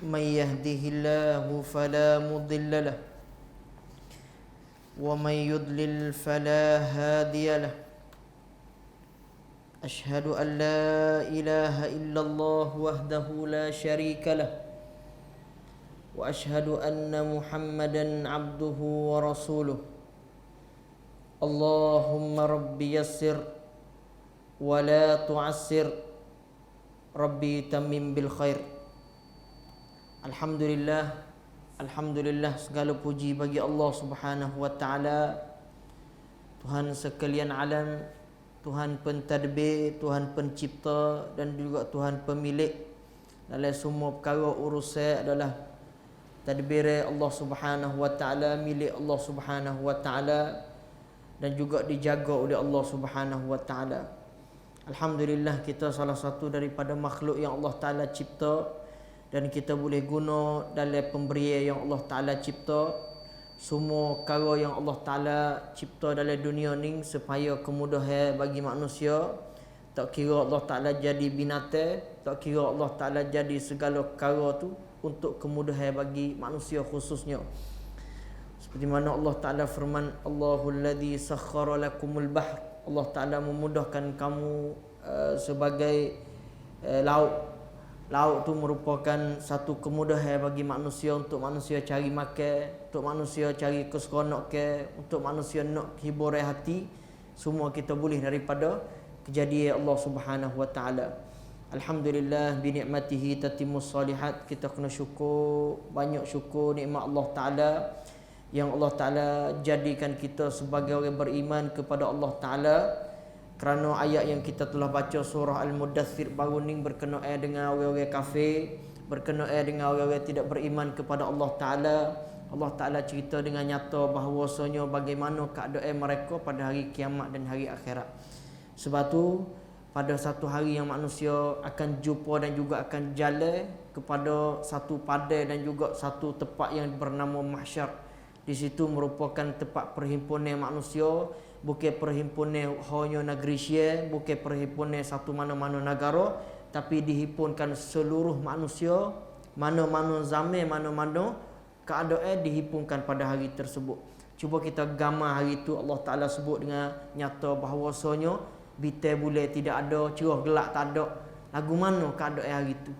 من يهده الله فلا مضل له ومن يضلل فلا هادي له أشهد أن لا إله إلا الله وحده لا شريك له وأشهد أن محمدا عبده ورسوله اللهم رب يسر ولا تعسر ربي تمم بالخير. Alhamdulillah, segala puji bagi Allah Subhanahu wa taala, Tuhan sekalian alam, Tuhan pentadbir, Tuhan pencipta dan juga Tuhan pemilik dalam semua perkara urusan adalah tadbir Allah Subhanahu wa taala, milik Allah Subhanahu wa taala dan juga dijaga oleh Allah Subhanahu wa taala. Alhamdulillah, kita salah satu daripada makhluk yang Allah taala cipta dan kita boleh guna dalam pemberian yang Allah Ta'ala cipta. Semua perkara yang Allah Ta'ala cipta dalam dunia ni supaya kemudahan bagi manusia. Tak kira Allah Ta'ala jadi binatang, tak kira Allah Ta'ala jadi segala perkara tu untuk kemudahan bagi manusia khususnya. Seperti mana Allah Ta'ala firman, Allahul ladzi sakhkhara lakumul bahr. Allah Ta'ala memudahkan kamu sebagai laut. Laut tu merupakan satu kemudahan bagi manusia untuk manusia cari makan, untuk manusia cari keseronok ke, untuk manusia nak hiburan hati. Semua kita boleh daripada kejadian Allah Subhanahu wa taala. Alhamdulillah, bi ni'matihi tatimmus salihat. Kita kena syukur, banyak syukur nikmat Allah Taala yang Allah Taala jadikan kita sebagai orang beriman kepada Allah Taala. Kerana ayat yang kita telah baca surah Al-Mudaththir baru ni berkenaan dengan orang-orang kafir, berkenaan dengan orang-orang tidak beriman kepada Allah Ta'ala. Allah Ta'ala cerita dengan nyata bahawasanya bagaimana keadaan mereka pada hari kiamat dan hari akhirat. Sebab tu pada satu hari yang manusia akan jumpa dan juga akan jalan kepada satu padang dan juga satu tempat yang bernama mahsyar. Di situ merupakan tempat perhimpunan manusia. Bukan perhimpunan hanya negeri Syekh, bukan perhimpunan satu mana-mana negara, tapi dihimpunkan seluruh manusia, mana-mana zaman, mana-mana keadaan dihimpunkan pada hari tersebut. Cuba kita gambar hari itu, Allah Ta'ala sebut dengan nyata bahawasanya bintang bulan tidak ada, cerah gelap tak ada. Lagu mana keadaan hari itu?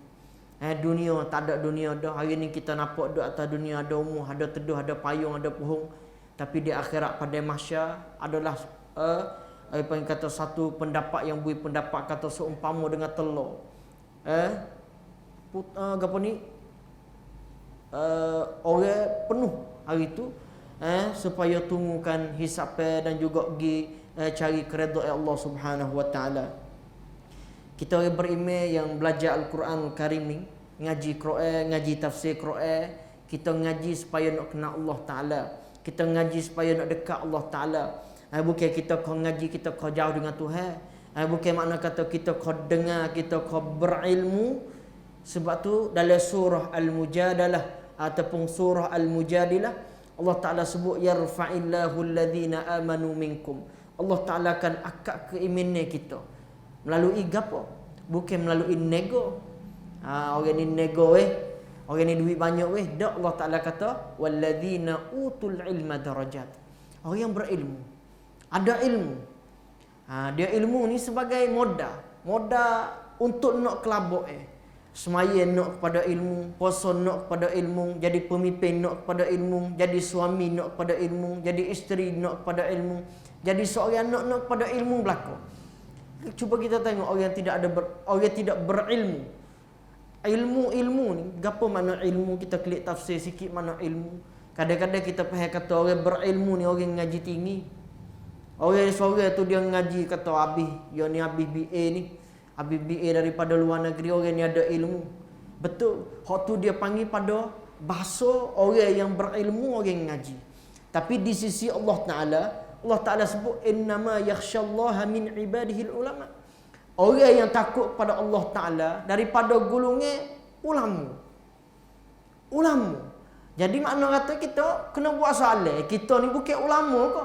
Dunia tak ada, dunia ada. Hari ni kita nampak duduk atas dunia, ada umur, ada teduh, ada payung, ada pohon. Tapi di akhirat pada mahsyar adalah apa yang kata satu pendapat yang bui pendapat kata seumpama dengan telur. Apa ni? Orang penuh hari itu supaya tunggukan hisab dan juga pergi cari keredaan Allah Subhanahu wa taala. Kita orang beriman yang belajar Al-Quran Karim ni, ngaji Quran, ngaji tafsir Quran, kita ngaji supaya nak kenal Allah Taala. Kita ngaji supaya nak dekat Allah Ta'ala. Bukan kita kau ngaji, kita kau jauh dengan Tuhan. Bukan makna kata kita kau dengar, kita kau berilmu. Sebab tu dalam surah Al-Mujadalah ataupun surah Al-Mujadilah, Allah Ta'ala sebut, Yarfa'illahu alladhina amanu minkum. Allah Ta'ala akan akad keimanan kita. Melalui apa? Bukan melalui nego. Orang ni nego orang ni duit banyak dak. Allah Ta'ala kata walladzina utul ilma darajat. Orang yang berilmu, ada ilmu. Dia ilmu ni sebagai modal untuk nak kelabuk semaya nak kepada ilmu, puasa nak kepada ilmu, jadi pemimpin nak kepada ilmu, jadi suami nak kepada ilmu, jadi isteri nak kepada ilmu, jadi seorang nak kepada ilmu belaka. Cuba kita tengok orang yang tidak ada orang yang tidak berilmu. Ilmu ni, gapo mana ilmu? Kita klik tafsir sikit mana ilmu. Kadang-kadang kita faham kata orang berilmu ni orang ngaji tinggi. Orang seorang tu dia ngaji kata habis, dia ni habis BA ni. Habis BA daripada luar negeri, orang ni ada ilmu. Betul. Hak tu dia panggil pada bahasa orang yang berilmu, orang ngaji. Tapi di sisi Allah Ta'ala sebut innama yakhsyallaha min ibadihil ulama. Orang yang takut pada Allah Ta'ala daripada golongan ulama. Jadi makna kata kita kena buat soalan. Kita ni bukan ulama ke?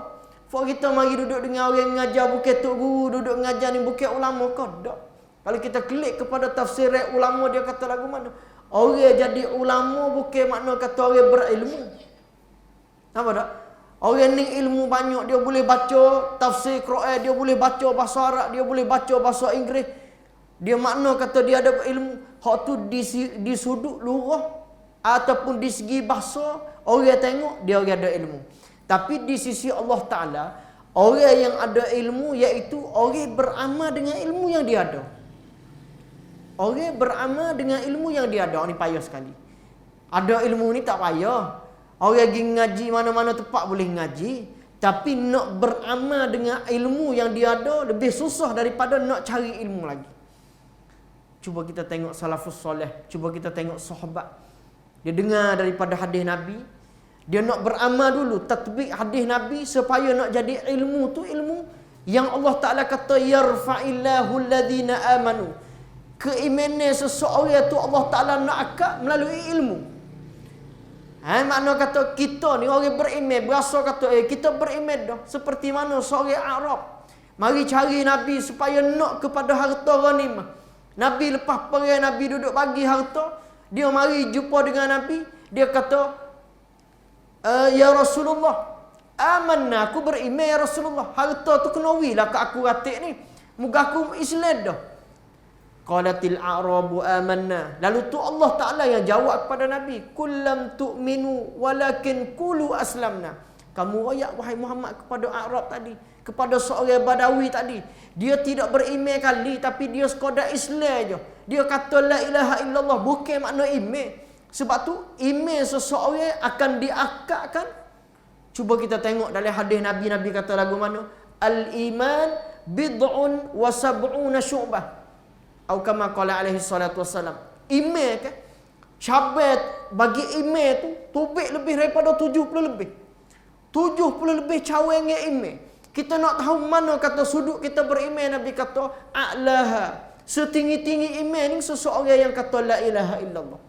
Fak kita mari duduk dengan orang yang mengajar bukan tok guru, duduk mengajar ni bukan ulama ke? Tak. Kalau kita klik kepada tafsir ulama, dia kata lagu mana? Orang jadi ulama bukan makna kata orang berilmu. Apa tak? Orang ni ilmu banyak, dia boleh baca tafsir Quran, dia boleh baca bahasa Arab, dia boleh baca bahasa Inggeris. Dia makna kata dia ada ilmu. Hak tu di sudut lurah ataupun di segi bahasa, orang tengok dia orang ada ilmu. Tapi di sisi Allah Ta'ala, orang yang ada ilmu iaitu orang beramal dengan ilmu yang dia ada. Orang beramal dengan ilmu yang dia ada. Ni payah sekali. Ada ilmu ni tak payah. Orang pergi ngaji mana-mana tempat boleh ngaji. Tapi nak beramal dengan ilmu yang dia ada lebih susah daripada nak cari ilmu lagi. Cuba kita tengok salafus soleh. Cuba kita tengok sahabat. Dia dengar daripada hadis Nabi. Dia nak beramal dulu. Tatbik hadis Nabi supaya nak jadi ilmu tu ilmu yang Allah Ta'ala kata yarfa'illahu alladhina amanu. Keimanan seseorang tu Allah Ta'ala nak akak melalui ilmu. Makna kata kita ni orang beriman, berasa kata kita beriman dah. Seperti mana seorang Arab mari cari Nabi supaya nak kepada harta ghanimah. Nabi lepas perang, Nabi duduk bagi harta. Dia mari jumpa dengan Nabi. Dia kata, ya Rasulullah, amanna, aku beriman ya Rasulullah. Harta tu kena wilah ke aku ratik ni. Muka aku Islam dah. Qalatil a'rabu amanna. Lalu tu Allah Ta'ala yang jawab kepada Nabi, kullam tu'minu walakin qulu aslamna. Kamu royak wahai Muhammad kepada Arab tadi, kepada seorang Badawi tadi. Dia tidak beriman kali, tapi dia sekadar Islam je. Dia kata la ilaha illallah, bukan makna iman. Sebab tu iman seseorang akan diakakkan. Cuba kita tengok dalam hadis Nabi. Nabi kata lagu mana? Al-iman bid'un wa sab'una syu'bah. Atau kama qala alaihi salatu wassalam. Iman kan? Cabat bagi iman tu tubik lebih daripada 70 lebih. 70 lebih cawan dengan iman. Kita nak tahu mana kata sudut kita beriman. Nabi kata a'laha. Setinggi-tinggi iman ni seseorang yang kata la ilaha illallah.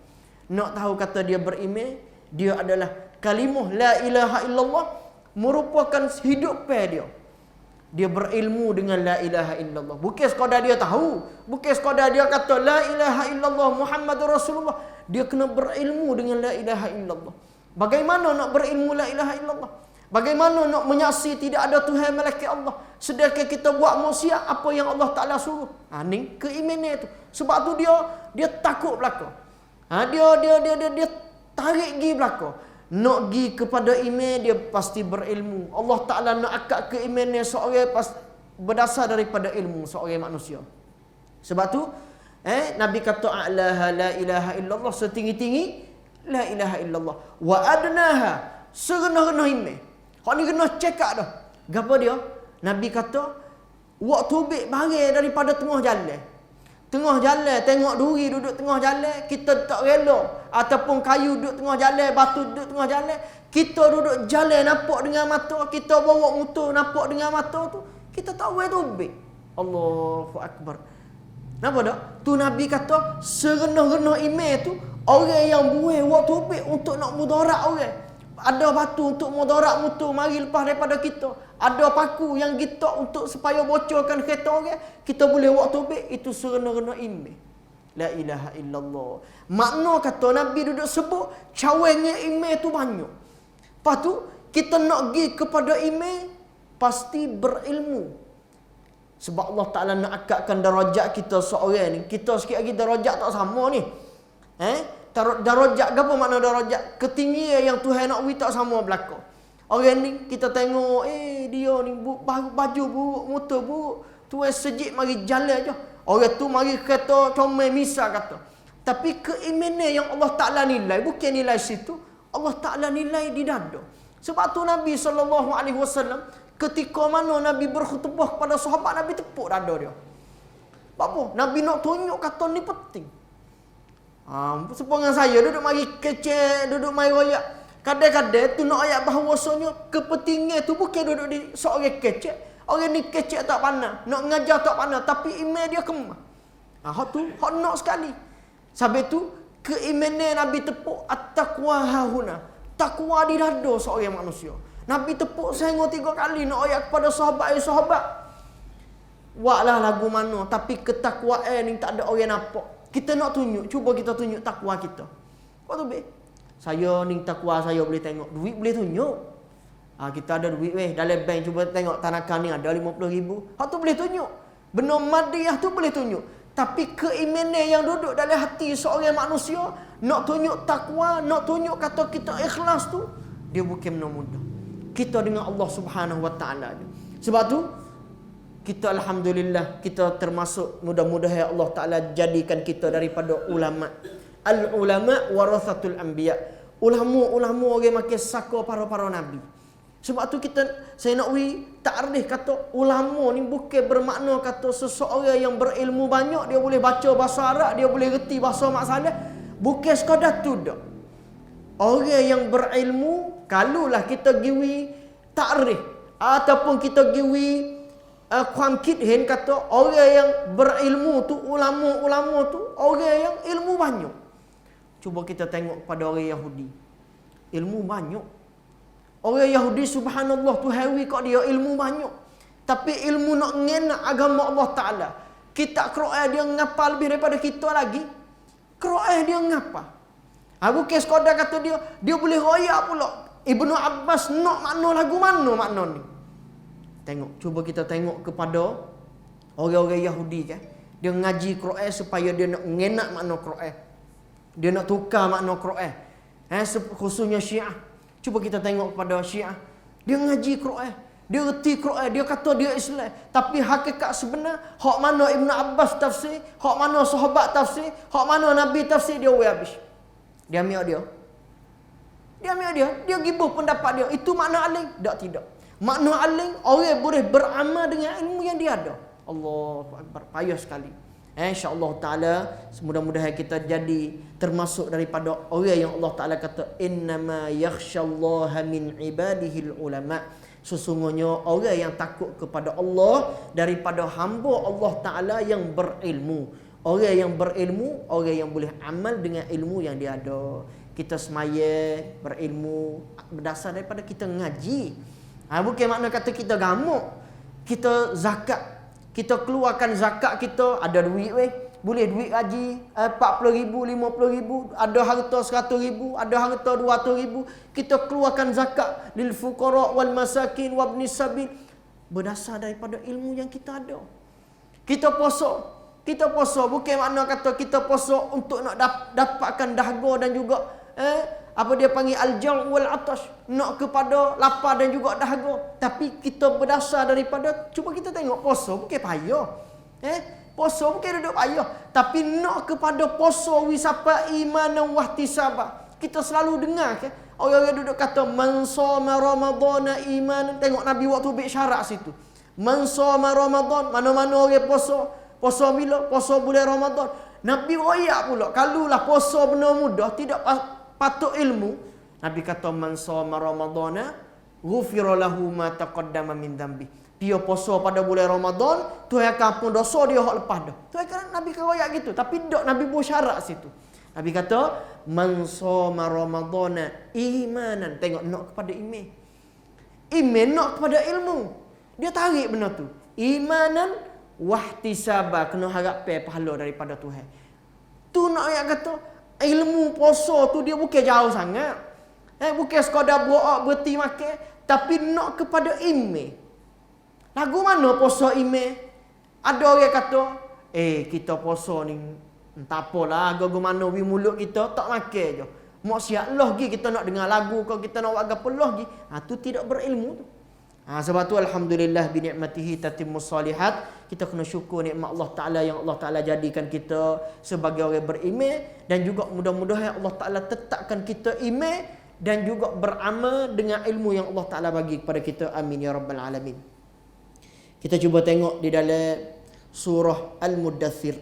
Nak tahu kata dia beriman, dia adalah kalimah la ilaha illallah merupakan hidup dia. Dia berilmu dengan la ilaha illallah. Bukan sekadar dia tahu, bukan sekadar dia kata la ilaha illallah Muhammadur Rasulullah. Dia kena berilmu dengan la ilaha illallah. Bagaimana nak berilmu la ilaha illallah? Bagaimana nak menyaksi tidak ada Tuhan melainkan Allah, sedangkan kita buat maksiat apa yang Allah Ta'ala suruh? Ni keimanan tu. Sebab tu dia takut belaka. Dia tarik pergi belaka. Nak pergi kepada iman, dia pasti berilmu. Allah Ta'ala nak akad keimanan seorang berdasar daripada ilmu seorang manusia. Sebab tu Nabi kata a'laha la ilaha illallah, setinggi-tinggi la ilaha illallah. Wa adnaha, serendah-rendah iman. Hak ni kena cekak dah. Gapa dia? Nabi kata, waktu tubik barang daripada tengah jalan. Tengah jalan, tengok duri duduk tengah jalan, kita tak rela. Ataupun kayu duduk tengah jalan, batu duduk tengah jalan. Kita duduk jalan nampak dengan mata, kita bawa motor nampak dengan mata tu, kita tak boleh tubik. Allahu Akbar. Nampak tak? Tu Nabi kata, serendah-rendah iman tu, orang yang buat waktu tubik untuk nak mudarat orang. Ada batu untuk mudarat motor mari lepas daripada kita. Ada paku yang kita untuk supaya bocorkan kereta orang, kita boleh buat tubik. Itu serendah-rendah iman. La ilaha illallah. Makna kata Nabi duduk sebut cawannya iman tu banyak. Lepas tu kita nak pergi kepada iman, pasti berilmu. Sebab Allah Ta'ala nak akadkan darajat kita seorang ni. Kita sikit lagi darajat tak sama ni. Darajat, apa makna darajat? Ketinggian yang Tuhan nak beri tak sama belaka. Orang ni kita tengok, dia ni baju buruk, motor buruk, Tuhan sejik mari jalan je. Orang tu mari kata comel misal kata. Tapi keimanan yang Allah Ta'ala nilai, bukan nilai situ. Allah Ta'ala nilai di dada. Sebab tu Nabi SAW ketika mana Nabi berkhutbah kepada sahabat, Nabi tepuk dada dia. Apa? Nabi nak tunjuk kata ni penting. Sepanjang saya duduk mari kecek, duduk mari royak. Kadang-kadang tu nak ayat bahawasanya kepentingan tu bukan duduk di seorang kecek. Orang ni kecek tak pandang, nak ngajar tak pandang, tapi iman dia kemah. Hak tu, hak nak sekali. Sebab tu, keimanan Nabi tepuk at-taqwa hahuna. Takwa di dada seorang manusia. Nabi tepuk sehingga 3 kali nak ayat kepada sahabat. Buatlah lagu mana, tapi ketakwaan ni tak ada orang nampak. Kita nak tunjuk, cuba kita tunjuk takwa kita. Kau tu saya ni takwa saya boleh tengok. Duit boleh tunjuk. Kita ada duit dalam bank, cuba tengok tanakan ni ada 50,000. Hak tu boleh tunjuk. Benar madiyah tu boleh tunjuk. Tapi keimanan yang duduk dalam hati seorang manusia, nak tunjuk takwa, nak tunjuk kata kita ikhlas tu, dia bukan benar mudah. Kita dengan Allah Subhanahu Wa Taala. Sebab tu kita alhamdulillah kita termasuk, mudah-mudahan Allah Taala jadikan kita daripada ulama. Al-ulama warathatul anbiya. Ulama-ulama orang makin saka para-para nabi. Sebab tu saya nak takrif kata ulama ni bukan bermakna kata seseorang yang berilmu banyak dia boleh baca bahasa Arab, dia boleh reti bahasa Mak Saleh. Bukan sekadar tu dak. Orang yang berilmu, kalulah kita giwi takrif ataupun kita giwi kuam kit hen kata orang yang berilmu tu, ulama-ulama tu orang yang ilmu banyak. Cuba kita tengok pada orang Yahudi. Ilmu banyak. Orang Yahudi subhanallah tu hawi kok dia ilmu banyak. Tapi ilmu nak ngenak agama Allah Ta'ala. Kitab Quran dia ngapal lebih daripada kita lagi. Quran dia ngapal. Bukan sekadar kata dia boleh royak pula. Ibnu Abbas nak makna lagu mana makna ni. Tengok, cuba kita tengok kepada orang-orang Yahudi kan. Dia ngaji Quran supaya dia nak ngenak makna Quran. Dia nak tukar makna Quran. Khususnya Syiah. Cuba kita tengok kepada Syiah. Dia ngaji Quran. Dia reti Quran. Dia kata dia Islam. Tapi hakikat sebenar, hak mana Ibn Abbas tafsir, hak mana sahabat tafsir, hak mana Nabi tafsir, dia habis. Dia ambil dia. Dia gibuh pendapat dia. Itu makna aling? Tidak. Makna aling, orang boleh beramal dengan ilmu yang dia ada. Allahu Akbar. Payah sekali. InsyaAllah ta'ala, mudah-mudahan kita jadi termasuk daripada orang yang Allah Ta'ala kata innama yakhshallaha min ibadihil ulama. Sesungguhnya orang yang takut kepada Allah daripada hamba Allah Ta'ala yang berilmu. Orang yang berilmu, orang yang boleh amal dengan ilmu yang dia ada. Kita semaya berilmu berdasar daripada kita ngaji. Bukan makna kata kita gamuk. Kita zakat. Kita keluarkan zakat kita, ada duit boleh duit haji 40,000, 50,000, ada harta 100,000, ada harta 200,000, kita keluarkan zakat lil fuqara wal masakin wa ibnis sabil berdasar daripada ilmu yang kita ada. Kita puasa bukan makna kata kita puasa untuk nak dapatkan dahaga dan juga apa dia panggil al-jam' wal atash, nak kepada lapar dan juga dahaga. Tapi kita berdasar daripada, cuba kita tengok puasa bukan payah. Puasa bukan duduk payah, tapi nak kepada puasa wisapa imanan wahtisaba. Kita selalu dengar ke orang-orang duduk kata man shoma ramadhana imanan. Tengok Nabi waktu bik syarat situ. Man shoma ramadhan, mana-mana orang puasa. Puasa bila? Puasa bulan Ramadan. Nabi royak pula, kalulah puasa benar mudah, tidak patut ilmu. Nabi kata man shoma ramadhana ghufira lahu ma taqaddama min dhanbi. Dia puasa pada bulan Ramadan, Tuhan akan ampun dosa dia hak lepas dah. Tuhan kata Nabi kata gitu, tapi tak Nabi buat syarat situ. Nabi kata man shoma ramadhana imanan. Tengok nak kepada iman. Iman nak kepada ilmu. Dia tarik benda tu. Imanan wahtisaba, kena harap pahala daripada Tuhan. Tu nak ayat kata ilmu puasa tu dia bukan jauh sangat. Bukan sekadar buat berhenti makan, tapi nak kepada iman. Lagu mana puasa iman? Ada orang kata, kita puasa ni tak apalah, lagu mana mulut kita tak makan je. Mak siap lah lagi kita nak dengar lagu, kalau kita nak buat apa lagi. Tu tidak berilmu tu. Sebab tu alhamdulillah bi ni'matihi tatimmus salihat. Kita kena syukur nikmat Allah Taala yang Allah Taala jadikan kita sebagai orang beriman, dan juga mudah-mudahan Allah Taala tetapkan kita iman dan juga beramal dengan ilmu yang Allah Taala bagi kepada kita. Amin ya rabbal alamin. Kita cuba tengok di dalam surah Al-Muddathir.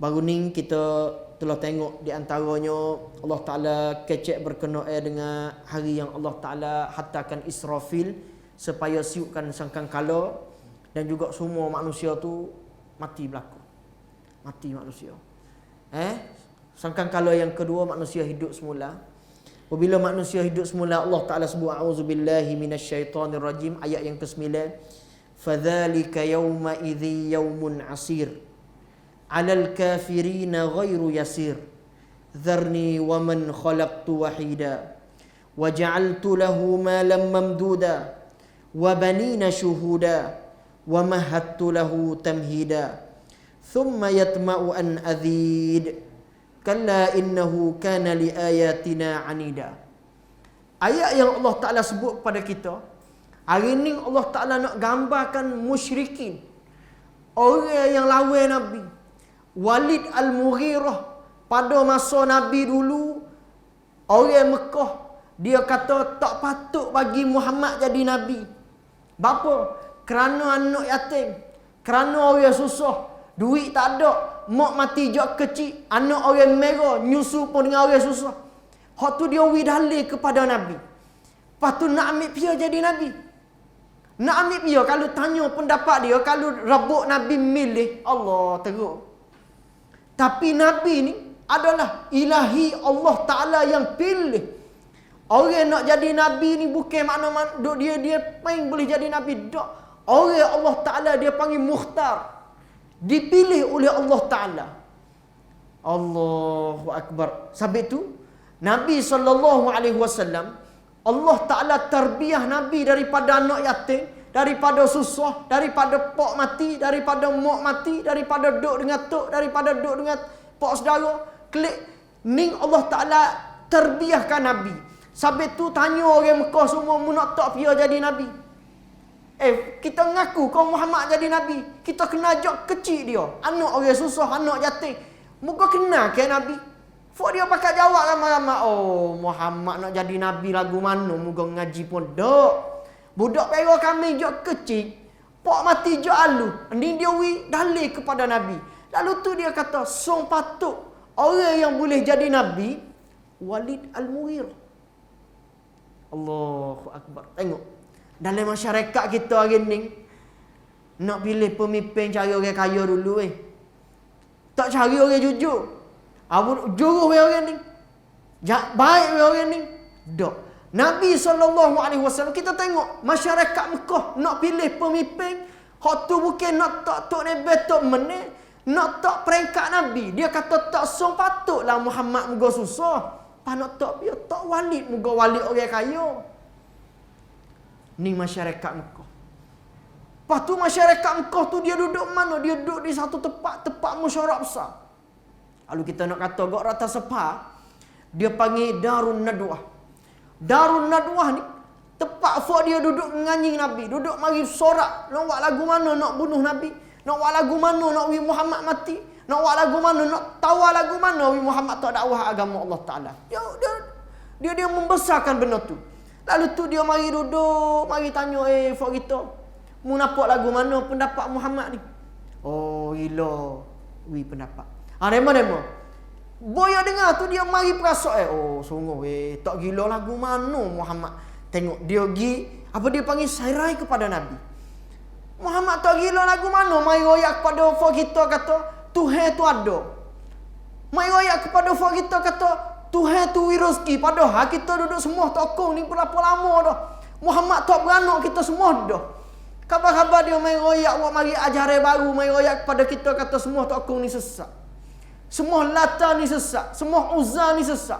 Baru ni kita telah tengok di antaranya Allah Taala kecek berkenaan dengan hari yang Allah Taala hantarkan Israfil supaya siupkan sangkakala, dan juga semua manusia tu mati berlaku. Mati manusia. Sangkakala yang kedua manusia hidup semula. Apabila manusia hidup semula, Allah Taala sebut a'udzubillahi minasyaitonirrajim, ayat yang ke-9. Fadzalika yauma idzi yaumun asir. 'alal kafirina ghairu yasir. Dharni wa man khalaqtu wahida wa ja'altu lahu malan mamduda wa banina syuhuda wa mahattu lahu tamhida. Thumma yatma'u an azid. Kalla innahu kana li ayatina anida. Ayat yang Allah Ta'ala sebut kepada kita, hari ni Allah Ta'ala nak gambarkan musyrikin, orang yang lawan Nabi. Walid Al-Mughirah pada masa Nabi dulu, orang Mekah, dia kata tak patut bagi Muhammad jadi Nabi. Bapa? Kerana anak yatim, kerana orang susah, duit tak ada, mak mati jak kecil, anak orang merah, nyusu pun dengan orang susah. Hak tu dia widali kepada Nabi. Lepas tu nak ambil dia jadi Nabi. Nak ambil dia, kalau tanya pendapat dia, kalau rabuk Nabi milih, Allah teruk. Tapi Nabi ni adalah ilahi Allah Ta'ala yang pilih. Orang nak jadi Nabi ni bukan makna dia main boleh jadi Nabi. Tak. Orang Allah Ta'ala dia panggil mukhtar. Dipilih oleh Allah Ta'ala. Allahu Akbar. Sebab itu Nabi SAW, Allah Ta'ala terbiah Nabi daripada anak yatim, daripada susah, daripada pak mati, daripada mak mati, daripada duk dengan tok, daripada duk dengan pak saudara. Klik ning Allah Ta'ala terbiahkan Nabi. Sebab tu tanya orang Mekah semua, mu nak tak dia jadi Nabi? Kita ngaku kau Muhammad jadi Nabi, kita kena ajak kecil dia, anak orang susah, anak yatim. Muka kena ke Nabi? Fok dia pakai jawab ramai-ramai. Oh, Muhammad nak jadi Nabi lagu mana? Muka ngaji pun dok. Budak pera kami jok kecil, pak mati jok alu. Ni dia dalil kepada Nabi. Lalu tu dia kata, song patut orang yang boleh jadi Nabi, Walid Al-Mughirah. Allahu Akbar. Tengok. Dalam masyarakat kita hari ni, nak pilih pemimpin cari orang kaya dulu tak cari orang jujur. Jujur orang ni. Baik orang ni. Tak. Nabi SAW, kita tengok masyarakat Mekah nak pilih pemimpin, hak tu bukan nak tak tok nabi tok meneh, nak tak peringkat Nabi. Dia kata tak song patutlah Muhammad muga susah. Pas nak tak dia tak Walid muga Walid orang kaya. Ni masyarakat Mekah. Lepas tu masyarakat Mekah tu dia duduk mana? Dia duduk di satu tempat musyawarah besar. Lalu kita nak kata gak rata sepa, dia panggil Darun Nadwah. Darun Nadwah ni tempat fok dia duduk menganyi Nabi, duduk mari sorak, nak buat lagu mana nak bunuh Nabi, nak buat lagu mana nak wi Muhammad mati, nak buat lagu mana nak tawar lagu mana wi Muhammad tak dakwah agama Allah Taala. Dia membesarkan benda tu. Lalu tu dia mari duduk, mari tanya fok kita, mu nampak lagu mana pendapat Muhammad ni? Oh, gila wi pendapat. Demo. Boya dengar tu dia mari perasaan oh sungguh tak gila lagu mana Muhammad. Tengok dia pergi apa dia panggil sairai kepada Nabi. Muhammad tak gila lagu mana mari royak kepada fok kita kata Tuhan tu ada. Mari royak kepada fok kita kata Tuhan tu rezeki, padahal kita duduk semua tokong ni berapa lama dah. Muhammad tak beranak kita semua dah. Khabar-khabar dia mari royak buat mari ajaran baru, mari royak kepada kita kata semua tokong ni sesat. Semua Lata ni sesat, semua Uzza ni sesat.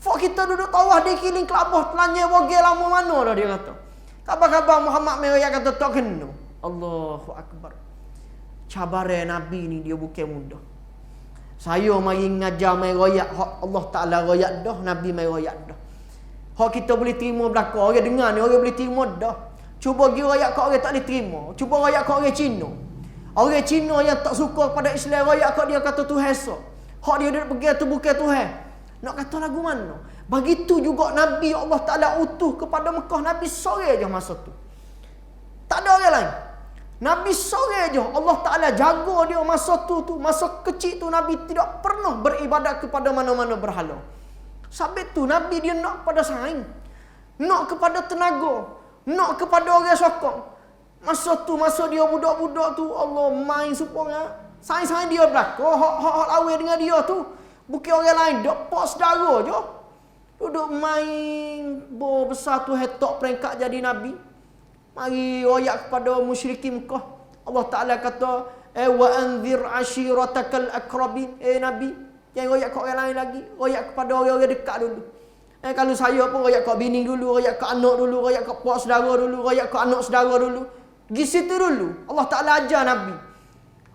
Fok kita duduk tawah di kiling kelabah telanjang bogel lama mana dah dia kata. Khabar-khabar Muhammad mereka kata tak kena. Allahu Akbar. Cabaran Nabi ni dia bukan mudah. Saya mari ngajar mai royak hak Allah Taala royak dah, Nabi mai royak dah. Hak kita boleh terima belaka, orang dengar ni orang boleh terima dah. Cuba pergi royak kat orang tak boleh terima. Cuba royak kat orang Cina. Orang Cina yang tak suka pada Islam royak kat dia kata tu hesok. Hak dia pergi tu bukan Tuhan. Nak kata lagu mana? Begitu juga Nabi Allah Ta'ala utuh kepada Mekah. Nabi sore je masa tu. Tak ada orang lain. Nabi sore je. Allah Ta'ala jaga dia masa tu. Masa kecil tu Nabi tidak pernah beribadat kepada mana-mana berhala. Sebab tu Nabi dia nak pada saing. Nak kepada tenaga. Nak kepada orang sokong. Masa tu, masa dia budak-budak tu, Allah main supaya saing-saing dia belakang, hak lawan dengan dia tu. Bukan orang lain, dok pak saudara je. Duduk main, besar tu hetok peringkat jadi Nabi. Mari royak kepada musyrikin Mekah. Allah Ta'ala kata, Wa anzir ashiratakal aqrabin. Nabi, jangan royak kat orang lain lagi, royak kepada orang-orang dekat dulu. Kalau saya pun royak kat bini dulu, royak kat anak dulu, royak kat puak saudara dulu, royak kat anak saudara dulu. Gi situ dulu. Allah Taala ajar Nabi.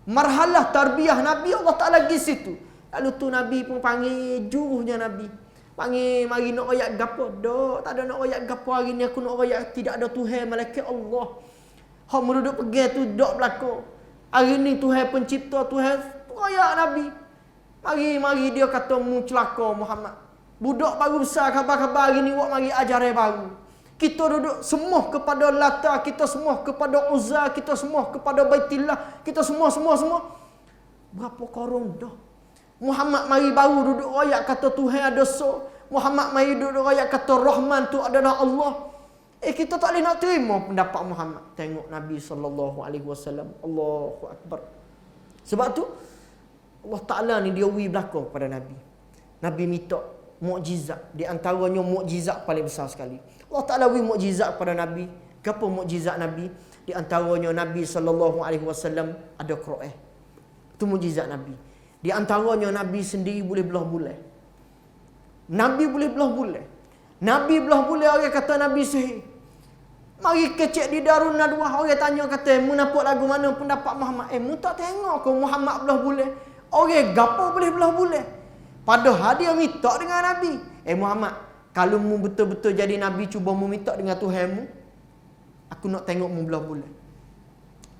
Marhalah tarbiyah Nabi Allah Taala gi situ. Lalu tu Nabi pun panggil juruhnya Nabi. Panggil, mari nak royak gapo? Dok, tak ada nak royak gapo hari ni, aku nak royak tidak ada Tuhan malaikat Allah. Hak duduk pergi tu dok belako. Hari ni Tuhan pencipta, Tuhan royak Nabi. Mari dia kata mu celaka Muhammad. Budak baru besar khabar-khabar hari ni wak mari ajaran baru. Kita duduk semua kepada Lata, kita semua kepada Uzza, kita semua kepada Baitillah, kita semua. Berapa korong dah. Muhammad mari baru duduk royak kata Tuhan ada so. Muhammad mari duduk royak kata Rahman tu adalah Allah. Kita tak boleh nak terima pendapat Muhammad. Tengok Nabi SAW. Allahu Akbar. Sebab tu Allah Ta'ala ni dia wi belakang pada Nabi. Nabi minta mukjizat. Di antaranya mukjizat paling besar sekali. Allah Ta'ala wi mukjizat pada Nabi. Apa mukjizat Nabi? Di antaranya Nabi SAW ada Quran. Itu mukjizat Nabi. Di antaranya Nabi sendiri boleh belah bulan. Nabi boleh belah bulan. Nabi belah bulan, orang kata Nabi sihir. Mari kecek di Darun Nadwah, orang tanya kata, mu nampak lagu mana pendapat Muhammad? Mu tak tengok ke Muhammad belah bulan? Orang gapo boleh belah bulan? Padahal dia minta dengan Nabi. Muhammad, kalau mu betul-betul jadi Nabi, cuba mu minta dengan Tuhanmu. Aku nak tengok mu belah bulan.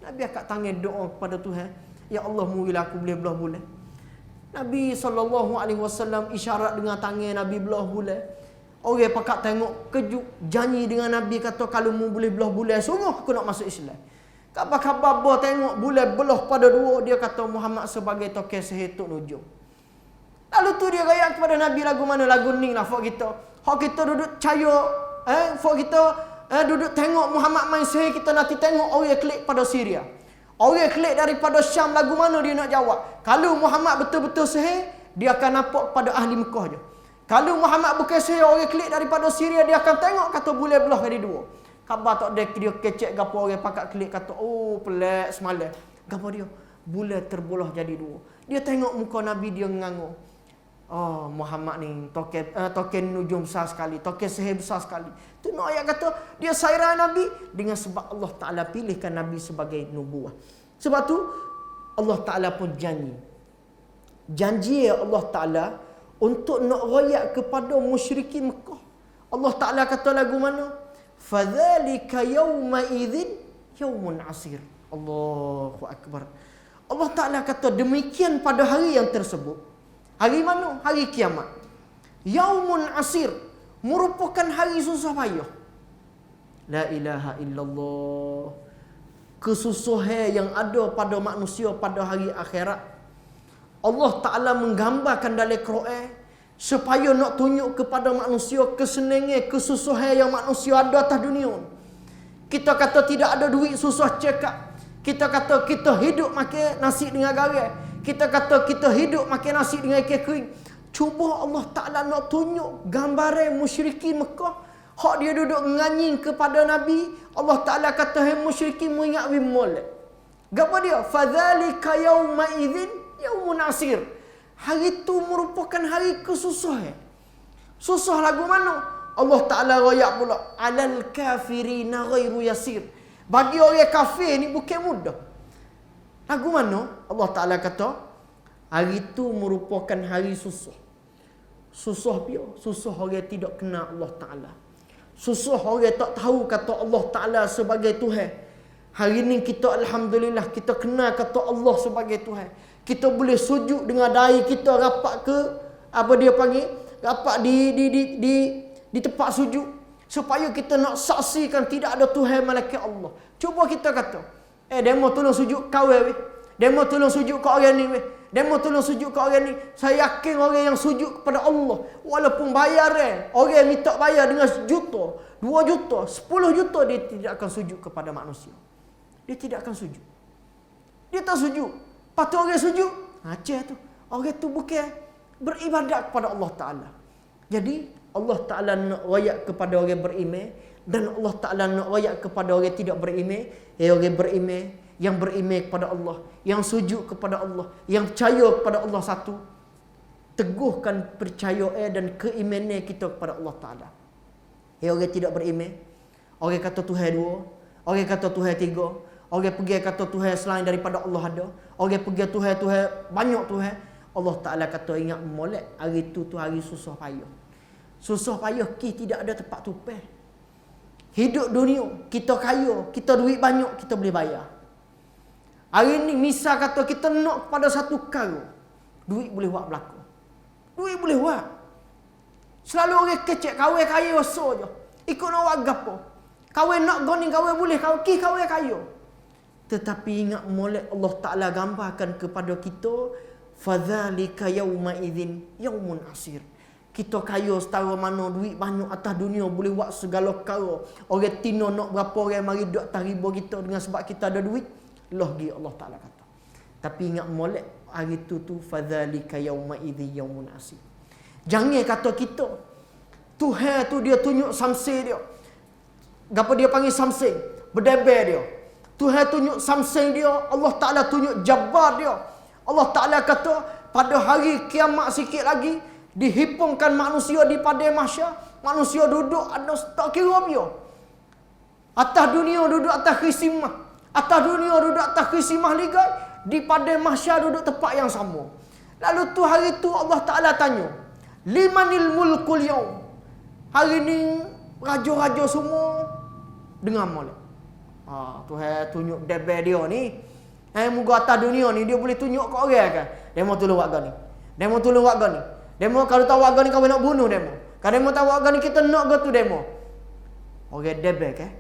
Nabi angkat tangan doa kepada Tuhan. Ya Allah, mu bila aku boleh belah bulan. Nabi SAW isyarat dengan tangan Nabi belah bulan. Orang pakat tengok kejut janji dengan Nabi kata kalau mu boleh belah bulan sungguh aku nak masuk Islam. Khabar-khabar tengok bulan belah pada dua, dia kata Muhammad sebagai tokoh sihir tok nujum. Lalu tu dia rayak kepada Nabi lagu mana? Lagu ni lah fak kita. Hak kita duduk caya, fak kita duduk tengok Muhammad main sihir, kita nanti tengok orang klik pada Syria. Orang klik daripada Syam, lagu mana dia nak jawab? Kalau Muhammad betul-betul sihir, dia akan nampak pada ahli Mekah je. Kalau Muhammad bukan sihir, orang klik daripada Syria, dia akan tengok kata bulan belah kali dua. Khabar tak dia kecek gapo orang pakat klik kata, oh pelik semalam. Gapo dia? Bulan terbelah jadi dua. Dia tengok muka Nabi, dia ngangur. Oh, Muhammad ni token nujum besar sekali, token sihir besar sekali. Tu nak ayat kata dia sairah Nabi dengan sebab Allah Taala pilihkan Nabi sebagai nubuah. Sebab tu Allah Taala pun janji Allah Taala untuk nak royak kepada musyrikin Mekah. Allah Taala kata lagu mana? Fadzalika yauma idzin yaumun asir. Allahu Akbar. Allah Taala kata demikian pada hari yang tersebut. Hari mana? Hari kiamat. Yaumun asir, merupakan hari susah payah. La ilaha illallah. Kesusahan yang ada pada manusia pada hari akhirat. Allah Ta'ala menggambarkan dalam Quran supaya nak tunjuk kepada manusia kesenangan, kesusahan yang manusia ada atas dunia. Kita kata tidak ada duit, susah cekak. Kita kata kita hidup makan nasi dengan garam. Kita kata kita hidup makan nasi dengan ikan kering. Cuba Allah Ta'ala nak tunjuk gambaran musyrikin Mekah. Hak dia duduk nganying kepada Nabi. Allah Ta'ala kata, hai musyrikin mu ingat bimol. Gapa dia? Fadzalika yauma idzin yaumun asir. Hari itu merupakan hari kesusahan. Susah lagu mana? Allah Ta'ala royak pula. Alal kafirina ghairu yasir. Bagi orang kafir ni bukan mudah. Lagu mana? Allah Ta'ala kata, hari itu merupakan hari susah. Susah dia. Susah orang tidak kenal Allah Ta'ala. Susah orang tak tahu kata Allah Ta'ala sebagai Tuhan. Hari ini kita Alhamdulillah, kita kenal kata Allah sebagai Tuhan. Kita boleh sujud dengan dahi kita rapat ke, apa dia panggil, rapat di tempat sujud. Supaya kita nak saksikan tidak ada Tuhan malaikat Allah. Cuba kita kata, demo tolong sujud kau weh. Demo tolong sujud kat orang ni weh. Demo tolong sujud kat orang ni. Saya yakin orang yang sujud kepada Allah, walaupun bayar orang minta bayar dengan juta, 2 juta, 10 juta, dia tidak akan sujud kepada manusia. Dia tidak akan sujud. Dia tak sujud. Patut orang sujud. Aceh tu. Orang tu bukan beribadat kepada Allah Ta'ala. Jadi Allah Ta'ala nak royak kepada orang beriman, dan Allah Ta'ala nak royak kepada orang tidak beriman. Orang beriman, yang beriman kepada Allah, yang sujud kepada Allah, yang percaya kepada Allah satu. Teguhkan percaya dan keimanan kita kepada Allah Ta'ala. Orang tidak beriman, orang kata Tuhan dua, orang kata Tuhan tiga, orang pergi kata Tuhan selain daripada Allah ada, orang pergi Tuhan banyak Tuhan. Allah Ta'ala kata ingat molek, hari tu hari susah payah. Susah payah tidak ada tempat tupai. Hidup dunia, kita kaya, kita duit banyak, kita boleh bayar. Hari ni misal kata kita nak pada satu perkara, duit boleh buat berlaku. Duit boleh buat. Selalu orang kecek kahwin kaya rasa je. Ikut nak buat gapo. Kahwin nak goni kahwin boleh, kahwin kaya. Tetapi ingat molek Allah Ta'ala gambarkan kepada kita, fadzalika yauma idzin yaumun asir. Kita kaya setara mana duit banyak atas dunia boleh buat segala perkara. Orang tino nak berapa orang mari duduk atas riba kita dengan sebab kita ada duit. Lagi Allah Ta'ala kata. Tapi ingat molek hari tu fadzalika yauma idzi yaumun asir. Jangan kata kita Tuhan tu dia tunjuk samseng dia. Gapo dia panggil samseng? Berdebar dia. Tuhan tunjuk samseng dia, Allah Ta'ala tunjuk Jabbar dia. Allah Ta'ala kata pada hari kiamat sikit lagi dihipungkan manusia di padang mahsyar, manusia duduk ada tak kira dia. Atas dunia duduk atas khisimah, atas dunia duduk atas khisimah ligai, di padang mahsyar duduk tempat yang sama. Lalu tu hari tu Allah Ta'ala tanya, limanil mulkul yaum. Hari ni raja-raja semua dengar molek. Tuhan tunjuk debar dia ni. Moga atas dunia ni dia boleh tunjuk ke orang kan. Demo tolong buat gani. Demo tolong buat gani. Demo kalau tahu agak ni kau nak bunuh demo. Kalau demo tahu agak ni kita nak ke tu demo. Orang debar kan.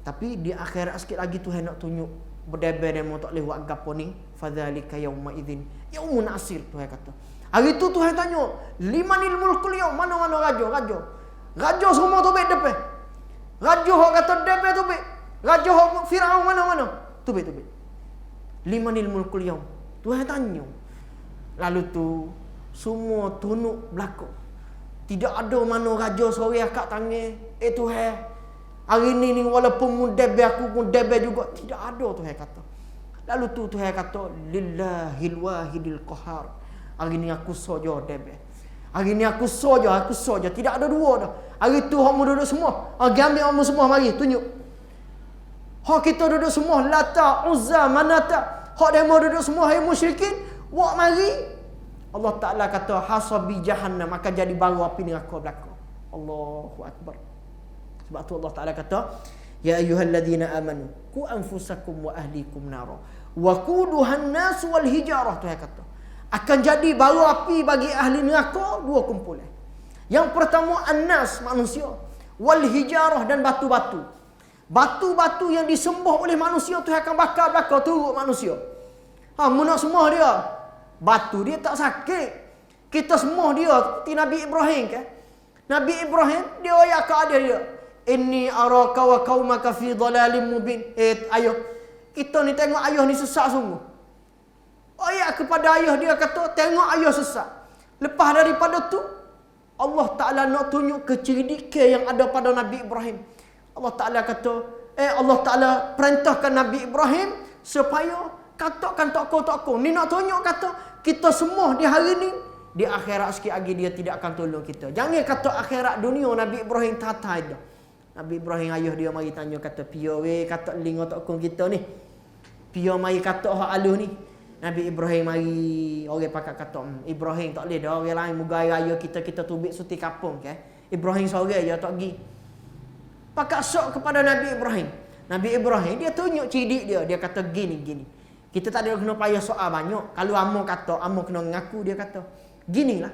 Tapi di akhirat sikit lagi Tuhan nak tunjuk berdebar demo tak boleh buat gapo ni. Fadzalika yauma idzin yaumun asir Tuhan kata. Hari tu Tuhan tanya, limanil mulkul yaum, mana-mana raja. Raja semua tu baik depan. Raja hok kata depan tu baik. Raja hok Firaun mana-mana. Tu baik. Limanil mulkul yaum. Tuhan tanya. Lalu tu semua tunuk berlaku. Tidak ada mana raja sore akak tangan. Tuhan, hari ni walaupun mudabir aku pun debar juga. Tidak ada Tuhan kata. Lalu tu Tuhan kata, lillahil wahidil qahar. Hari ni aku saja debar. Hari ni aku saja. Tidak ada dua dah. Hari tu hok duduk semua. Ambil hok semua mari tunjuk. Hok kita duduk semua Lata, Uzza, Manata. Hok demo duduk semua hai musyrikin. Wak mari. Allah Ta'ala kata hasabi jahannam, akan jadi baru api neraka belaka. Allahu akbar. Sebab tu Allah Ta'ala kata, ya ayyuhalladzina amanu qu anfusakum wa ahlikum nara wa quduhan nas wal hijarah. Tuhan kata akan jadi baru api bagi ahli neraka dua kumpulan. Yang pertama annas, manusia, wal hijarah, dan batu-batu. Batu-batu yang disembah oleh manusia Tuhan akan bakar belaka turut manusia. Munak semua dia. Batu dia tak sakit. Kita semua dia ti Nabi Ibrahim kan. Nabi Ibrahim dia ayat ke ada dia. Inni araka wa qaumaka fi dhalalim mubin. Ayah. Kita ni tengok ayah ni sesat sungguh. Ayat kepada ayah dia kata tengok ayah sesat. Lepas daripada tu Allah Ta'ala nak tunjuk kecerdikan yang ada pada Nabi Ibrahim. Allah Ta'ala kata Allah Ta'ala perintahkan Nabi Ibrahim supaya katakan tokoh-tokoh ni nak tunjuk kata kita semua di hari ni, di akhirat sikit lagi dia tidak akan tolong kita. Jangan kata akhirat dunia Nabi Ibrahim tata dah. Nabi Ibrahim ayah dia mari tanya kata pia we kata lingo tokoh kita ni. Pia mari kata hak aluh ni. Nabi Ibrahim mari orang pakat kata Ibrahim tak boleh dah orang lain muga raya kita tubik suti kapung kan. Ibrahim seorang je tak pergi. Pakat sok kepada Nabi Ibrahim. Nabi Ibrahim dia tunjuk cidik dia kata gini. Kita tak ada kena payah soal banyak. Kalau amo kata, amo kena ngaku dia kata. Ginilah.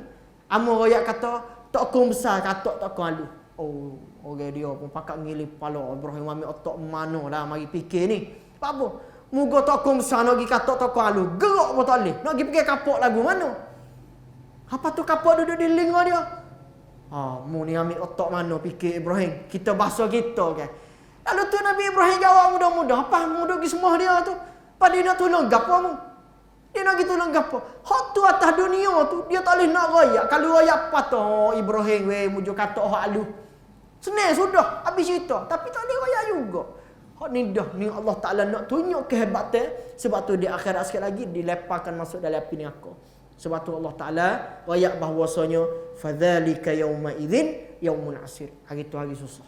Amo royak kata, tokoh besar kata tokoh alu. Oh, orang dia pun pakat ngilip kepala. Ibrahim ambil otak mana dah mari fikir ni. Apa? Muga tokoh besar nak pergi kata tokoh alu. Gerak pun tak boleh. Nak pergi fikir kapok lagu mana? Apa tu kapok duduk di linga dia? Mu ni ambil otak mana fikir Ibrahim. Kita bahasa kita kan. Lalu tu Nabi Ibrahim jawab mudah-mudah. Apa mudah pergi semua dia tu? Pada dia nak tolong gapo mu? Dia nak kita tolong gapo? Hak tu atas dunia tu dia tak boleh nak royak. Kalau royak apa tu Ibrahim we mujuk kata hak alu. Senang sudah habis cerita. Tapi tak boleh royak juga. Hak ni dah ni Allah Taala nak tunjuk kehebatan, sebab tu di akhirat sikit lagi dileparkan masuk dalam api neraka. Sebab tu Allah Taala royak bahawasanya fadzalika yauma idzin yaumun asir. Hari tu hari susah.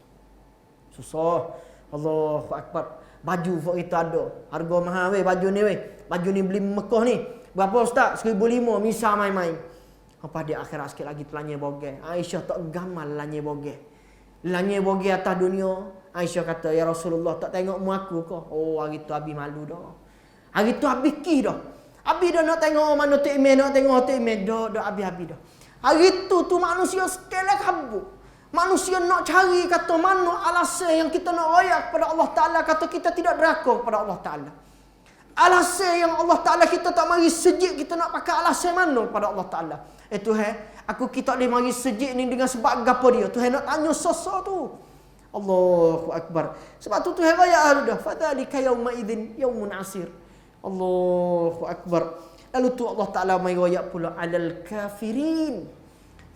Susah. Allahu akbar. Baju fok kita ada. Harga mahal weh baju ni weh. Baju ni beli Mekah ni. Berapa ustaz? 1,500 misal main-main. Apa di akhirat sikit lagi telanya bogeh. Aisyah tak gamal lanya bogeh. Lanya bogeh atas dunia. Aisyah kata, ya Rasulullah tak tengok mu aku ke? Oh, hari tu Abi malu dah. Hari tu Abi kih dah. Abi dah nak tengok mana tu email, nak tengok tu email. Dah Abi dah. Hari tu manusia sekali kabur. Manusia nak cari kata mana alasan yang kita nak royak kepada Allah Ta'ala, kata kita tidak deraka kepada Allah Ta'ala. Alasan yang Allah Ta'ala kita tak mari sejik, kita nak pakai alasan mana kepada Allah Ta'ala. Tuhan, aku kita boleh mari sejik ni dengan sebab gapo dia. Tuhan nak tanya sosok tu. Allahu Akbar. Sebab tu Tuhan royak dah. Fadzalika yauma idzin yaumun asir. Allahu Akbar. Lalu tu Allah Ta'ala mari royak pula alal kafirin.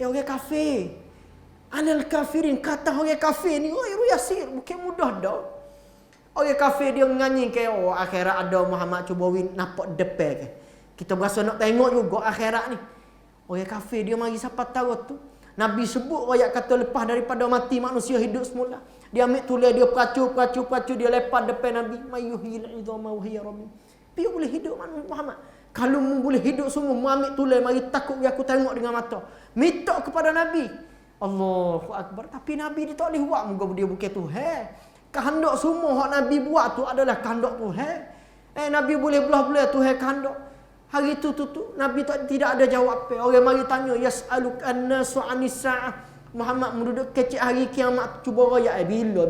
Ya orang kafir. Alal kafirin, kata orang kafir ni oi yasir, bukan mudah dah. Orang kafir dia nganyi ke akhirat ada Muhammad cuba win nampak depan ke. Kita berasa nak tengok juga akhirat ni. Orang kafir dia mari siapa tahu tu. Nabi sebut ayat kata lepas daripada mati manusia hidup semula. Dia ambil tulis dia peracu dia lepas depan Nabi. Mayuhil idhama wa hiya ramim. Dia boleh hidup Muhammad. Kalau mu boleh hidup semua, mu ambil tulis mari takut aku tengok dengan mata. Minta kepada Nabi. Allahu Akbar. Tapi Nabi dia tak boleh buat. Moga dia bukan Tuhan. Kehendak semua hak Nabi buat tu adalah kehendak Tuhan. Nabi boleh belah-belah Tuhan kehendak. Hari tu Nabi tidak ada jawab. Orang mari tanya yas'aluk an-nasu 'anis sa'ah. Muhammad menduduk kecil hari kiamat, cuba royak bila.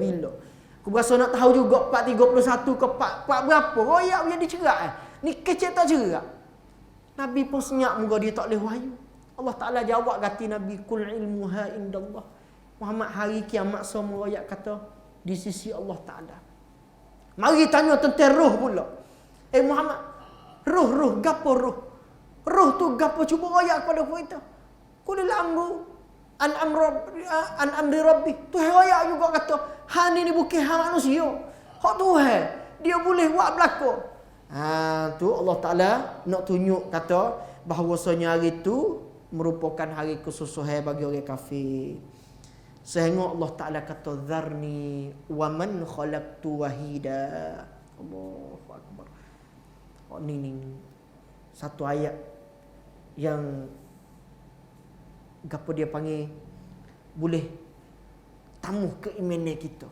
Aku berasa nak tahu juga 4:31 ke 4 berapa. Royak dia dicerak. Ni kecil tak cerak. Nabi pun senyap moga dia tak boleh wahyu. Allah Ta'ala jawab kata Nabi, kul ilmuha indallah. Muhammad hari kiamat semua ayat kata di sisi Allah Ta'ala. Mari tanya tentang roh pula. Muhammad, roh, gapo roh? Roh tu gapo, cuba ayat kepada kita. Kulil amru an amri rabbi. Tuhan ayat juga kata, han ini bukan hak manusia. Hak Tuhan. Dia boleh buat belaka. Tu Allah Ta'ala nak tunjuk kata bahawasanya hari tu merupakan hari kesusahan bagi orang kafir. Sehingga Allah Ta'ala kata zarni wa man khalaqtu wahida. Allahu Akbar. Ni satu ayat yang gapo dia panggil boleh tamuh keimanan kita.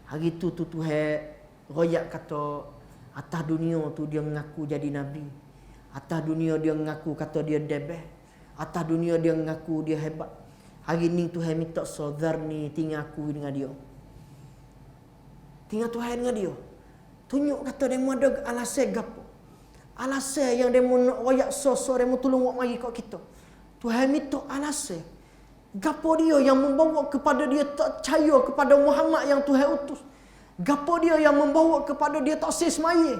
Hari tu Tuhan royak kata atas dunia tu dia mengaku jadi nabi. Atas dunia dia mengaku kata dia debeh. Atas dunia dia mengaku dia hebat. Hari ni Tuhan minta sodharni tinggal aku dengan dia. Tinggal Tuhan dengan dia. Tunjuk kata dia ada alasan gapo. Alasan yang dia nak royak sosok dia tolong buat mari kat kita. Tuhan minta alasan. Gapo dia yang membawa kepada dia tak percaya kepada Muhammad yang Tuhan utus. Gapo dia yang membawa kepada dia tak semaya.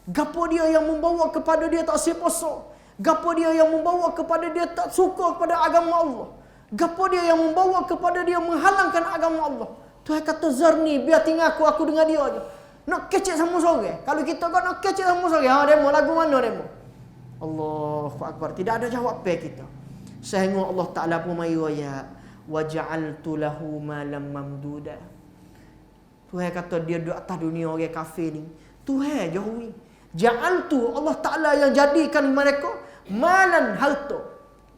Gapo dia yang membawa kepada dia tak puasa. Gapo dia yang membawa kepada dia tak suka kepada agama Allah. Gapo dia yang membawa kepada dia menghalangkan agama Allah. Tuhan kata zarni, biar tinggal aku dengan dia aja. Nak kecek sama sore. Kalau kita kan nak kecek sama sore, demo lagu mana demo? Allahu Akbar. Tidak ada jawab kita. Sehingga Allah Ta'ala pun mai ayat wa ja'altu lahu malam mamduda. Tuhan kata dia duduk atas dunia orang kafir ni. Tuhan jauhi. Ja'altu, Allah Ta'ala yang jadikan mereka malan harta.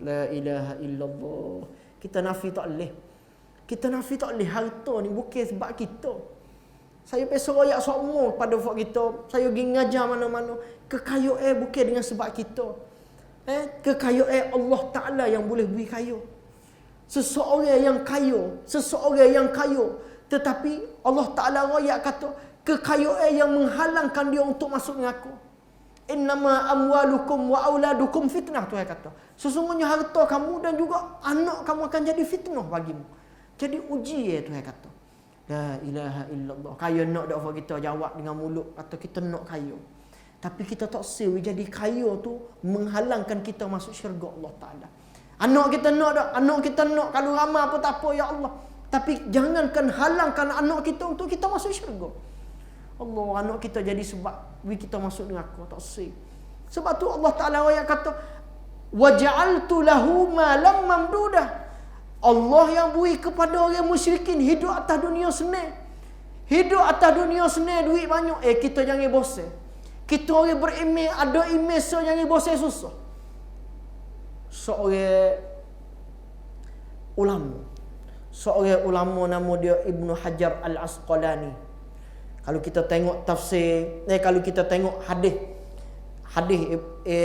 La ilaha illallah. Kita nafi tak boleh. Kita nafi tak boleh. Harta ni bukan sebab kita. Saya pergi royak semua pada fak kita. Saya pergi ngajar mana-mana. Kekayaan bukan dengan sebab kita. Kekayaan Allah Ta'ala yang boleh beri kaya. Seseorang yang kaya. Tetapi Allah Ta'ala royak kata, kekayaan yang menghalangkan dia untuk masuk neraka. Innama amwalukum wa auladukum fitnah, Tuhan kata. Sesungguhnya harta kamu dan juga anak kamu akan jadi fitnah bagimu. Jadi uji Tuhan kata. La ilaha illallah. Kaya nak dak kita jawab dengan mulut kata kita nak kaya. Tapi kita tak sewi jadi kaya tu menghalangkan kita masuk syurga Allah Ta'ala. Anak kita nak dak, anak kita nak kalau ramai apa tak apa ya Allah. Tapi jangankan halangkan anak kita untuk kita masuk syurga. Allah, anak kita jadi sebab kita masuk neraka, tak sih. Sebab tu Allah Ta'ala ayat kata, waja'altu lahu malam mamdudah. Allah yang beri kepada orang musyrikin hidup atas dunia senang. Hidup atas dunia senang, duit banyak. Kita jangan bosan. Kita orang berimej, ada imej, so jangan bosan susah. Seorang ulama nama dia Ibnu Hajar Al-Asqalani. Kalau kita tengok tafsir, kalau kita tengok hadis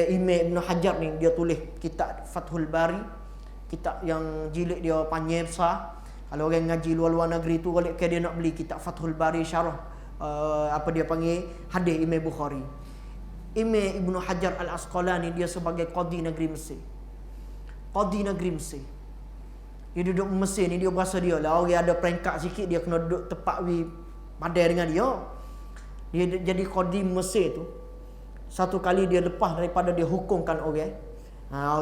Imam Ibnu Hajar ni, dia tulis kitab Fathul Bari, kitab yang jilid dia panjang besar. Kalau orang ngaji luar negeri tu, kalau dia nak beli kitab Fathul Bari syarah dia panggil hadis Imam Bukhari. Imam Ibnu Hajar Al-Asqalani dia sebagai qadi negeri Mesir. Dia duduk Mesir ni, dia berasa dia lah orang ada peringkat sikit, dia kena duduk tepat padai dengan dia. Dia jadi qadi Mesir tu. Satu kali dia lepas daripada dia hukumkan orang.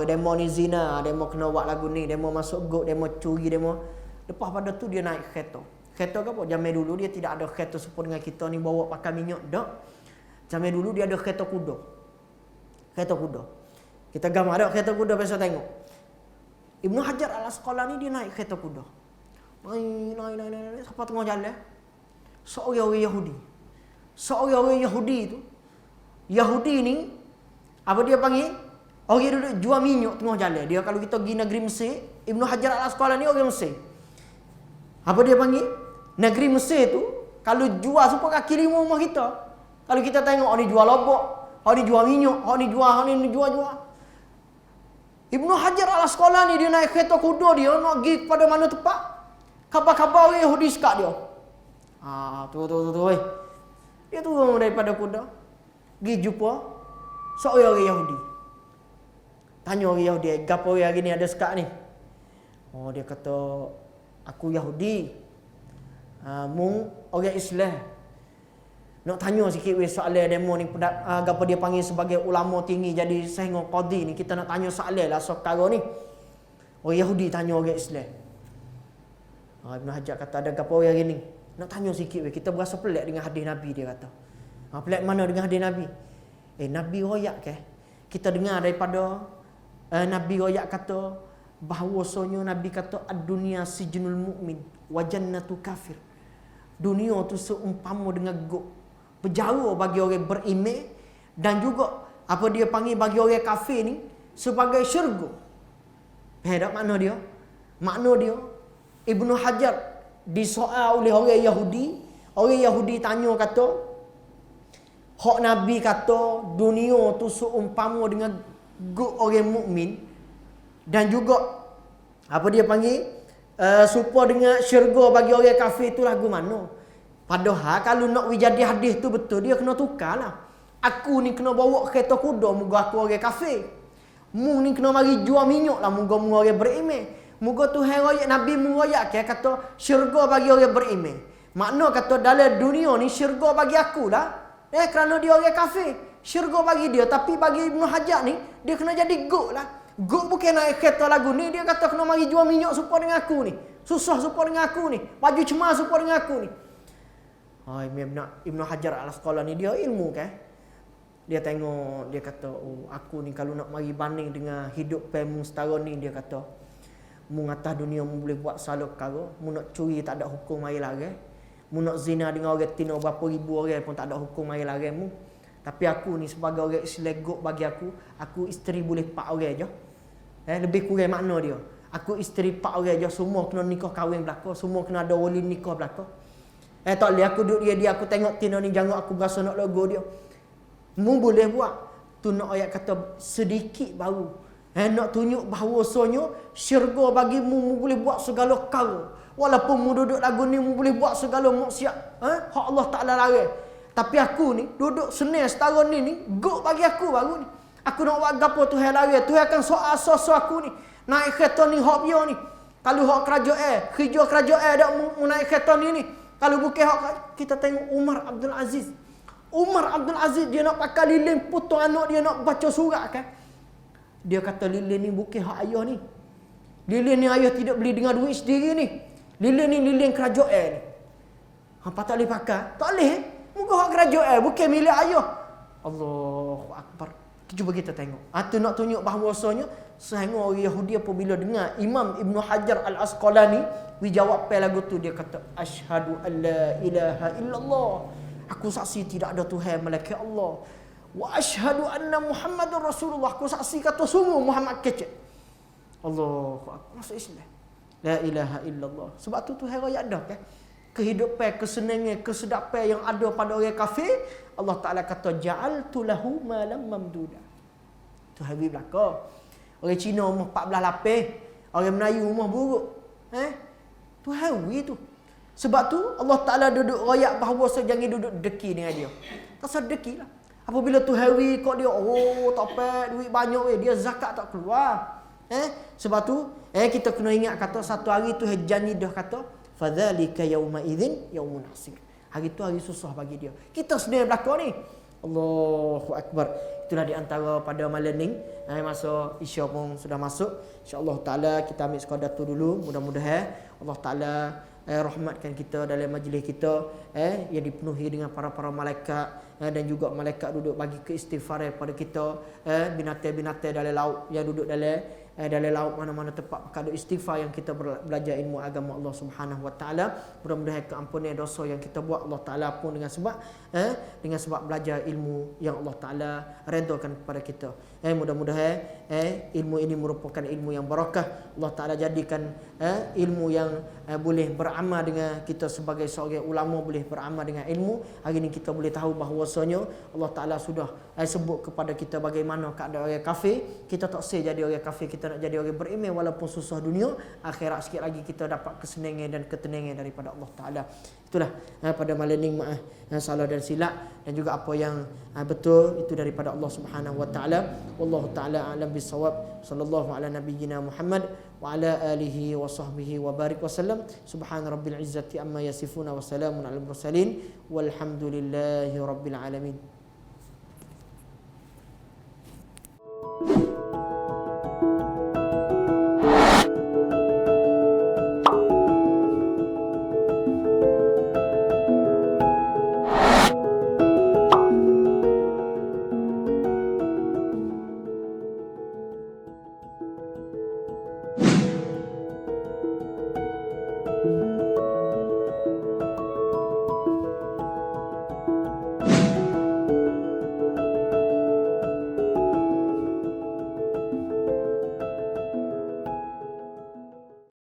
Demo ni zina, demo kena buat lagu ni, demo masuk got, demo curi, demo. Lepas pada tu dia naik kereta. Kereta ke apa? Zaman dulu dia tidak ada kereta seperti dengan kita ni bawa pakai minyak, dak. Zaman dulu dia ada kereta kuda. Kita gambar ada kereta kuda, biasa tengok. Ibnu Hajar Al-Asqalani dia naik kereta kuda. Naik. Sampai tengah jalan. Seorang Yahudi tu. Yahudi ni, apa dia panggil? Orang duduk jual minyak tengah jalan. Dia kalau kita pergi negeri Mesir, Ibnu Hajar Al-Asqalani orang Mesir. Apa dia panggil? Negeri Mesir tu, kalau jual supaya kaki lima rumah kita. Kalau kita tengok, orang ni jual lobak, orang ni jual minyak, orang ni jual. Ibnu Hajar Al-Asqalani dia naik kereta kuda dia nak pergi kepada mana tempat. Khabar-khabar orang Yahudi sekat dia. Tu. Dia turun daripada kuda. Pergi jumpa seorang orang Yahudi. Tanya orang Yahudi, gapo orang hari ni ada sekat ni? Dia kata, aku Yahudi. Mung orang Islam. Nak tanya sikit soalan demo ni, gapo dia panggil sebagai ulama tinggi jadi sehingga qadi ni, kita nak tanya soalan lah perkara ni. Orang Yahudi tanya orang Islam. Ibnu Hajar kata, ada gapo orang hari ni? Nak tanya sikit kita berasa pelik dengan hadis Nabi, dia kata. Pelik mana dengan hadis Nabi? Nabi royak ke? Kita dengar daripada Nabi royak kata bahawasanya Nabi kata ad-dunya sijnul mu'min wa jannatu kafir. Dunia tu seumpama dengan gok, penjara bagi orang beriman, dan juga apa dia panggil bagi orang kafir ni sebagai syurga. Tak makna dia? Makna dia Ibnu Hajar disoal oleh orang Yahudi. Orang Yahudi tanya kata, hak Nabi kata dunia tu seumpama dengan gok orang mukmin, dan juga apa dia panggil serupa dengan syurga bagi orang kafir, tu lagu mana? Padahal kalau nak jadi hadis tu betul, dia kena tukarlah. Aku ni kena bawa kereta kuda, moga aku orang kafir. Mu ni kena mari jual minyak lah, moga mu orang beriman. Moga Tuhan royak Nabi mu royak kata syurga bagi orang beriman. Makna kata dalam dunia ni syurga bagi aku lah. Kerana dia orang kafir, syurga bagi dia. Tapi bagi Ibnu Hajar ni, dia kena jadi gok lah. Gok bukan naik kereta lagu ni, dia kata kena mari jual minyak serupa dengan aku ni. Susah serupa dengan aku ni. Baju cemas serupa dengan aku ni. Ibnu Hajar Al-Asqalani dia ilmu kan. Dia tengok, dia kata, aku ni kalau nak mari banding dengan hidup pemu setara ni, dia kata, mu atas dunia mu boleh buat salah perkara, mu nak curi tak ada hukum mari larang. Mu nak zina dengan orang tina berapa ribu orang pun tak ada hukum mari larang mu. Tapi aku ni sebagai orang Islam, gok bagi aku isteri boleh 4 orang je. Lebih kurang makna dia. Aku isteri 4 orang je, semua kena nikah kahwin belaka, semua kena ada wali nikah belaka. Tak boleh aku duduk dia aku tengok tina ni jangan aku berasa nak logo dia. Mu boleh buat. Tu nak ayat kata sedikit baru. Nak tunjuk bahawasanya syurga bagi mu boleh buat segala perkara. Walaupun mu duduk lagu ni mu boleh buat segala maksiat. Hak Allah Ta'ala larang. Tapi aku ni duduk senang setara ni gok bagi aku baru ni. Aku nak buat gapo Tuhan larang. Tuhan akan soal aku ni. Naik kereta ni hak dia ni. Kalau hak kerajaan, kerja kerajaan dak mu naik kereta ni. Kalau bukan hak, kita tengok Umar Abdul Aziz. Umar Abdul Aziz dia nak pakai lilin putus anak dia nak baca surat kan. Dia kata lilin ni bukan hak ayah ni. Lilin ni ayah tidak beli dengan duit sendiri ni. Lilin ni lilin kerajaan ni. Hampa tak boleh pakai. Tak boleh. Muka hak kerajaan bukan milik ayah. Allahu Akbar. Cuba kita tengok. Tu nak tunjuk bahawasanya sehingga orang Yahudi apabila dengar Imam Ibn Hajar Al-Asqalani dijawab lagu tu, dia kata asyhadu an la ilaha illallah. Aku saksi tidak ada Tuhan melainkan Allah. Wa asyhadu anna Muhammadar Rasulullah. Aku saksi kata sungguh Muhammad kecil. Allahu Akbar. Masuk Islam. La ilaha illallah. Sebab tu Tuhan raya ada kan? Kehidupan, kesenangan, kesedapan yang ada pada orang kafir, Allah Ta'ala kata ja'altu lahu malam mamduda. Tu habis belaka. Orang Cina umur 14 lapis, orang Melayu umur buruk. Tu hawi tu. Sebab tu Allah Ta'ala duduk rayak bahawa jangan duduk deki dengan dia. Tak usah deki lah. Apabila tu hawi kok dia, tak apa, duit banyak dia zakat tak keluar. Sebab tu kita kena ingat kata satu hari tu janji dah kata fadzalika yauma idzin yaumun asir. Hari tu hari susah bagi dia. Kita sendiri belaka ni. Allahu Akbar. Itulah di antara pada malam ni. Masa Isya pun sudah masuk. InsyaAllah Ta'ala kita ambil sekadar tu dulu. Mudah-mudahan Allah Ta'ala rahmatkan kita dalam majlis kita. Yang dipenuhi dengan para-para malaikat. Dan juga malaikat duduk bagi keistighfaran pada kita. Binatang-binatang dalam laut yang duduk dalam laut mana-mana tempat perkara istighfar yang kita belajar ilmu agama Allah Subhanahu Wa Taala. Mudah-mudahan keampunan dosa yang kita buat Allah Taala pun dengan sebab belajar ilmu yang Allah Taala redakan kepada kita. Mudah-mudahan ilmu ini merupakan ilmu yang barakah. Allah Taala jadikan ilmu yang boleh beramal dengan kita sebagai seorang ulama, boleh beramal dengan ilmu. Hari ini kita boleh tahu bahawasanya Allah Taala sudah sebut kepada kita bagaimana keadaan orang kafir. Kita tak sah jadi orang kafir, kita nak jadi orang beriman walaupun susah dunia, akhirat sikit lagi kita dapat kesenangan dan ketenangan daripada Allah Taala. Itulah pada malam ni salah dan silap dan juga apa yang betul itu daripada Allah Subhanahu Wa Taala. Wallahu taala alam bisawab. Sallallahu ala nabiyyina Muhammad wa ala alihi wa sahbihi wa barik wasallam. Subhana rabbil izzati amma yasifuna wa salamun alal mursalin walhamdulillahi rabbil alamin.